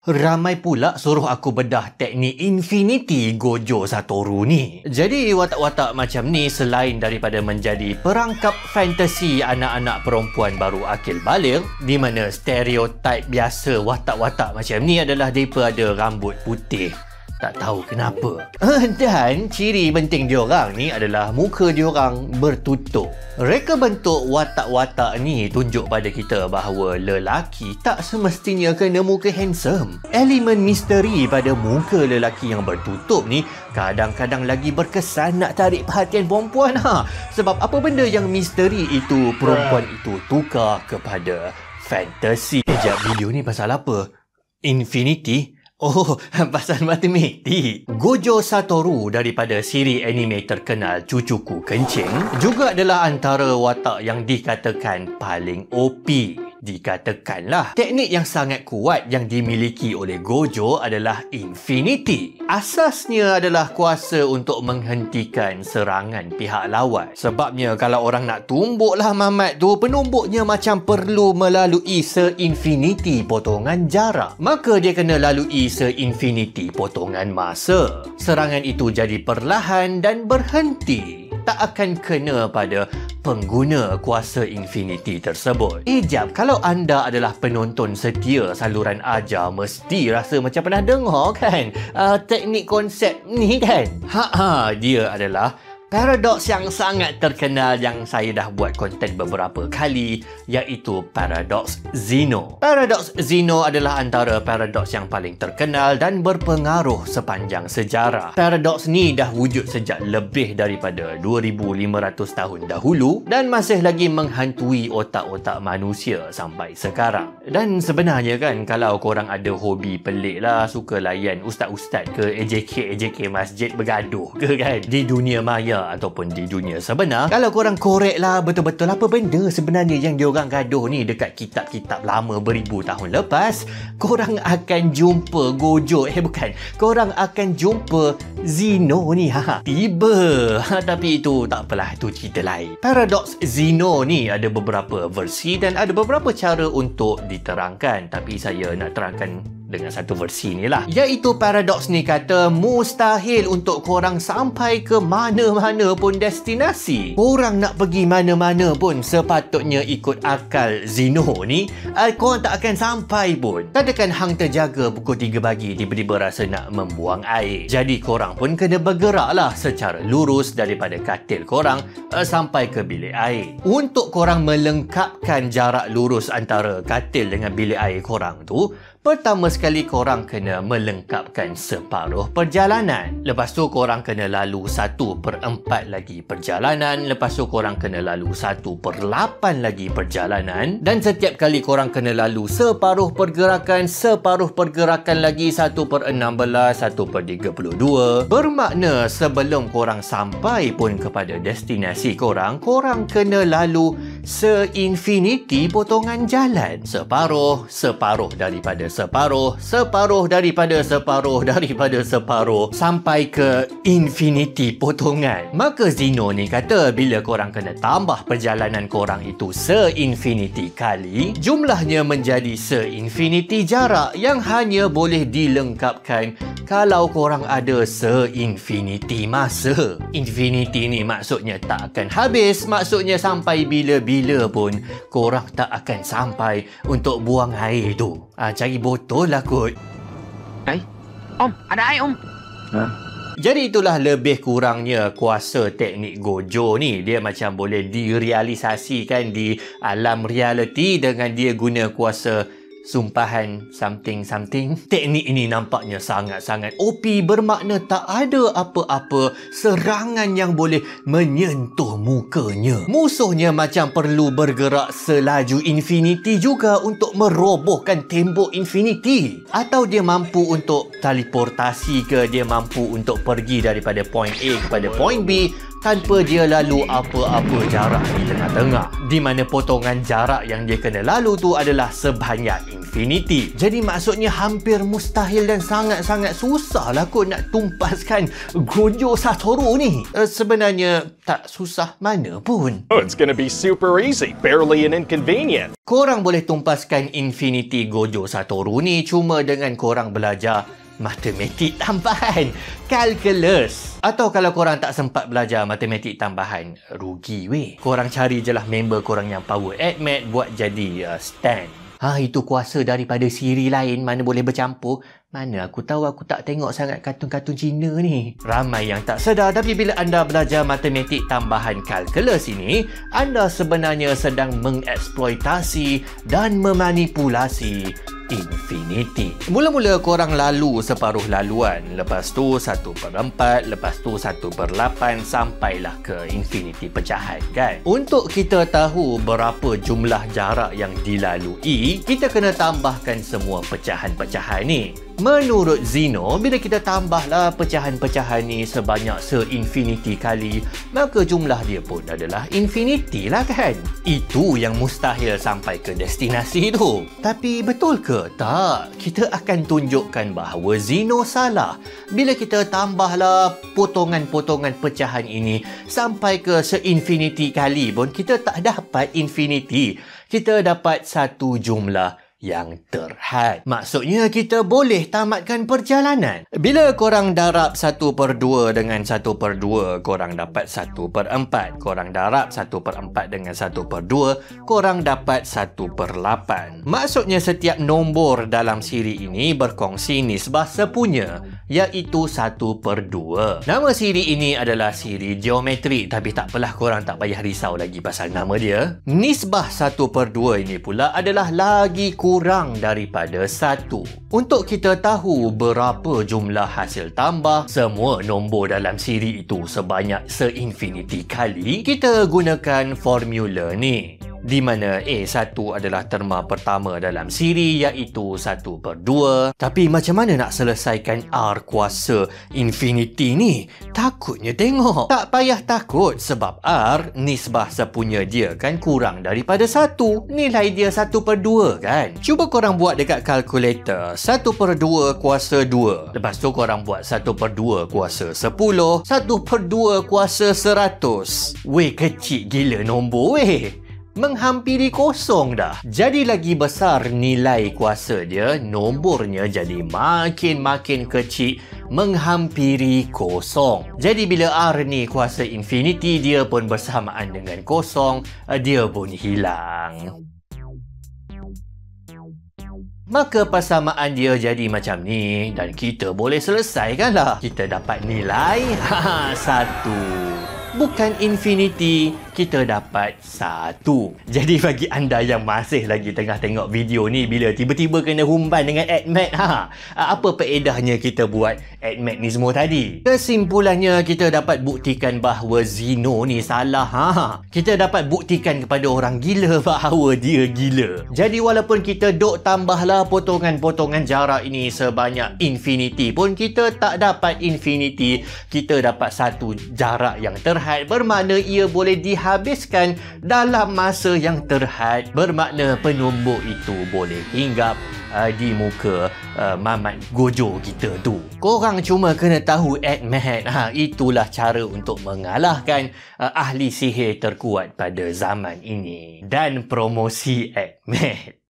Ramai pula suruh aku bedah teknik Infinity Gojo Satoru ni. Jadi watak-watak macam ni selain daripada menjadi perangkap fantasi anak-anak perempuan baru akil baligh, di mana stereotip biasa watak-watak macam ni adalah mereka ada rambut putih. Tak tahu kenapa. Dan ciri penting diorang ni adalah muka diorang bertutup. Reka bentuk watak-watak ni tunjuk pada kita bahawa lelaki tak semestinya kena muka handsome. Elemen misteri pada muka lelaki yang bertutup ni kadang-kadang lagi berkesan nak tarik perhatian perempuan. Sebab apa benda yang misteri itu perempuan itu tukar kepada fantasi. Sekejap, video ni pasal apa? Infinity? Oh, pasal matematik. Gojo Satoru daripada siri anime terkenal Cucuku Kencing juga adalah antara watak yang dikatakan paling OP. Dikatakanlah. Teknik yang sangat kuat yang dimiliki oleh Gojo adalah Infinity. Asasnya adalah kuasa untuk menghentikan serangan pihak lawan. Sebabnya kalau orang nak tumbuklah mamat tu, penumbuknya macam perlu melalui se-infinity potongan jarak. Maka dia kena lalui se-infinity potongan masa. Serangan itu jadi perlahan dan berhenti. Tak akan kena pada pengguna kuasa Infinity tersebut. Jap, kalau anda adalah penonton setia saluran Ajar, mesti rasa macam pernah dengar kan? Teknik konsep ni kan? Dia adalah paradoks yang sangat terkenal yang saya dah buat konten beberapa kali, iaitu paradoks Zeno. Paradoks Zeno adalah antara paradoks yang paling terkenal dan berpengaruh sepanjang sejarah. Paradoks ni dah wujud sejak lebih daripada 2500 tahun dahulu dan masih lagi menghantui otak-otak manusia sampai sekarang. Dan sebenarnya kan, kalau korang ada hobi pelik lah, suka layan ustaz-ustaz ke AJK masjid bergaduh ke kan, di dunia maya ataupun di dunia sebenar, kalau korang korek lah betul-betul apa benda sebenarnya yang diorang gaduh ni dekat kitab-kitab lama beribu tahun lepas, korang akan jumpa Gojo, korang akan jumpa Zeno ni. Tiba. Tapi itu tak apalah, itu cerita lain. Paradoks Zeno ni ada beberapa versi dan ada beberapa cara untuk diterangkan, tapi saya nak terangkan dengan satu versi ni lah, iaitu paradoks ni kata mustahil untuk korang sampai ke mana-mana pun destinasi. Korang nak pergi mana-mana pun sepatutnya ikut akal Zeno ni, korang tak akan sampai pun. Katakan hang terjaga pukul 3 pagi, tiba-tiba rasa nak membuang air, jadi korang pun kena bergerak lah secara lurus daripada katil korang sampai ke bilik air. Untuk korang melengkapkan jarak lurus antara katil dengan bilik air korang tu, pertama sekali korang kena melengkapkan separuh perjalanan. Lepas tu korang kena lalu 1/4 lagi perjalanan. Lepas tu korang kena lalu 1/8 lagi perjalanan. Dan setiap kali korang kena lalu separuh pergerakan lagi 1/16, 1/32. Bermakna sebelum korang sampai pun kepada destinasi korang, korang kena lalu se-infinity potongan jalan. Separuh daripada separuh sampai ke infinity potongan. Maka Zeno ni kata bila korang kena tambah perjalanan korang itu se-infinity kali, jumlahnya menjadi se-infinity jarak yang hanya boleh dilengkapkan kalau korang ada se-infinity masa. Infinity ni maksudnya tak akan habis, maksudnya sampai bila-bila pun korang tak akan sampai untuk buang air tu. Cari botol lah kot. Om, ada air om. Jadi itulah lebih kurangnya kuasa teknik Gojo ni. Dia macam boleh direalisasikan di alam realiti dengan dia guna kuasa sumpahan something. Teknik ini nampaknya sangat-sangat OP, bermakna tak ada apa-apa serangan yang boleh menyentuh mukanya. Musuhnya macam perlu bergerak selaju infinity juga untuk merobohkan tembok infinity. Atau dia mampu untuk teleportasi ke, dia mampu untuk pergi daripada point A kepada point B tanpa dia lalu apa-apa jarak di tengah-tengah. Di mana potongan jarak yang dia kena lalu tu adalah sebanyak infinity. Jadi maksudnya hampir mustahil dan sangat-sangat susah lah kot nak tumpaskan Gojo Satoru ni. Sebenarnya tak susah mana pun. Oh, it's gonna be super easy, barely an inconvenience. Korang boleh tumpaskan infinity Gojo Satoru ni cuma dengan korang belajar matematik tambahan, calculus. Atau kalau korang tak sempat belajar matematik tambahan, rugi weh. Korang cari je lah member korang yang power at math buat jadi stand. Itu kuasa daripada siri lain, mana boleh bercampur. Mana aku tahu, aku tak tengok sangat kartun-kartun Cina ni. Ramai yang tak sedar, tapi bila anda belajar matematik tambahan kalkulus ini, anda sebenarnya sedang mengeksploitasi dan memanipulasi infinity. Mula-mula korang lalu separuh laluan, lepas tu 1/4, lepas tu 1/8 sampailah ke infinity pecahan kan. Untuk kita tahu berapa jumlah jarak yang dilalui, kita kena tambahkan semua pecahan-pecahan ni. Menurut Zeno, bila kita tambahlah pecahan-pecahan ni sebanyak se-infinity kali, maka jumlah dia pun adalah infinity lah kan. Itu yang mustahil sampai ke destinasi tu. Tapi betul ke? Tak. Kita akan tunjukkan bahawa Zeno salah. Bila kita tambahlah potongan-potongan pecahan ini sampai ke se-infinity kali pun, kita tak dapat infinity. Kita dapat satu jumlah yang terhad. Maksudnya kita boleh tamatkan perjalanan. Bila korang darab 1/2 dengan 1/2, korang dapat 1/4. Korang darab 1/4 dengan 1/2, korang dapat 1/8. Maksudnya setiap nombor dalam siri ini berkongsi nisbah sepunya, iaitu 1/2. Nama siri ini adalah siri geometrik, tapi tak apalah, korang tak payah risau lagi pasal nama dia. Nisbah 1/2 ini pula adalah lagi kurang daripada 1. Untuk kita tahu berapa jumlah hasil tambah semua nombor dalam siri itu sebanyak se-infinity kali, kita gunakan formula ni, di mana A1 adalah terma pertama dalam siri iaitu 1/2. Tapi macam mana nak selesaikan R kuasa infinity ni? Takutnya tengok. Tak payah takut sebab R nisbah sepunya dia kan kurang daripada 1. Nilai dia 1/2 kan. Cuba korang buat dekat kalkulator 1/2 kuasa 2. Lepas tu korang buat 1/2 kuasa 10, 1/2 kuasa 100. Weh, kecil gila nombor weh. Menghampiri kosong dah. Jadi lagi besar nilai kuasa dia, nombornya jadi makin kecil, menghampiri kosong. Jadi bila R ni kuasa infinity, dia pun bersamaan dengan kosong, dia pun hilang. Maka persamaan dia jadi macam ni dan kita boleh selesaikanlah. Kita dapat nilai 1. Bukan infinity, kita dapat 1. Jadi bagi anda yang masih lagi tengah tengok video ni, bila tiba-tiba kena humban dengan AdMath, apa faedahnya kita buat AdMath ni semua tadi? Kesimpulannya, kita dapat buktikan bahawa Zeno ni salah. Kita dapat buktikan kepada orang gila bahawa dia gila. Jadi walaupun kita dok tambahlah potongan-potongan jarak ini sebanyak infinity pun, kita tak dapat infinity. Kita dapat satu jarak yang terhad, bermakna ia boleh dihabiskan dalam masa yang terhad, bermakna penumbuk itu boleh hinggap di muka mamat Gojo kita tu. Korang cuma kena tahu AdMath. Itulah cara untuk mengalahkan ahli sihir terkuat pada zaman ini. Dan promosi AdMath.